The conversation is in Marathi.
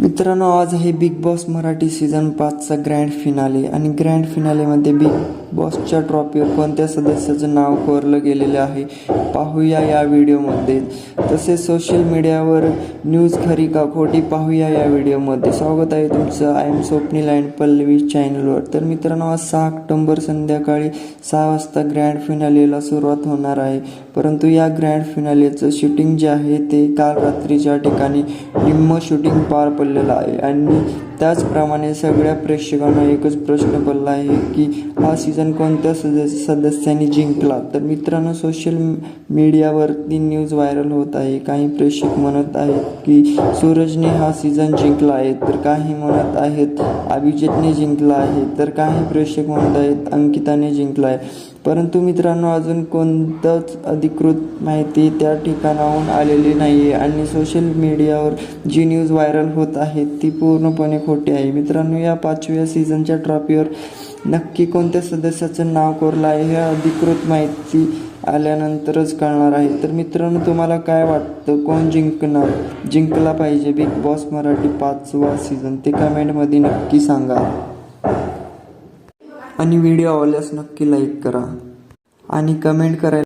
मित्रांनो, आज आहे बिग बॉस मराठी सीझन 5चा ग्रँड फिनाले आणि ग्रँड फिनालेमध्ये बिग बॉसच्या ट्रॉफीवर कोणत्या सदस्याचं नाव कोरलं गेलेलं आहे पाहूया या व्हिडिओमध्ये. तसेच सोशल मीडियावर न्यूज खरी का खोटी पाहूया या व्हिडिओमध्ये. स्वागत आहे तुमचं I am Swapnil and Pallavi चॅनलवर. तर मित्रांनो, आज 6 ऑक्टोबर संध्याकाळी 6 वाजता ग्रँड फिनालेला सुरुवात होणार आहे. परंतु या ग्रँड फिनालेचं शूटिंग जे आहे ते काल रात्रीच्या ठिकाणी निम्म शूटिंग पार पडलेलं आहे आणि त्याचप्रमाणे सगळ्या प्रेक्षकांना एकच प्रश्न पडला आहे की हा सीझन कोणत्या सदस्यांनी जिंकला. तर मित्रांनो, सोशल मीडियावरती न्यूज व्हायरल होत आहे. काही प्रेक्षक म्हणत आहेत की सूरजने हा सीझन जिंकला आहे, तर काही म्हणत आहेत अभिजितने जिंकला आहे, तर काही प्रेक्षक म्हणत आहेत अंकिताने जिंकला आहे. परंतु मित्रांनो, अजून कोणतंच अधिकृत माहिती त्या ठिकाणाहून आलेली नाही आहे आणि सोशल मीडियावर जी न्यूज व्हायरल होत आहे ती पूर्णपणे खोटी आहे. मित्रांनो, या 5व्या सीझनच्या ट्रॉफीवर नक्की कोणत्या सदस्याचं नाव कोरलं आहे हे अधिकृत माहिती आल्यानंतरच कळणार आहे. तर मित्रांनो, तुम्हाला काय वाटतं, कोण जिंकला पाहिजे बिग बॉस मराठी 5वा सीझन ते कमेंटमध्ये नक्की सांगा आणि व्हिडिओ आवडल्यास नक्की लाईक करा आणि कमेंट करायला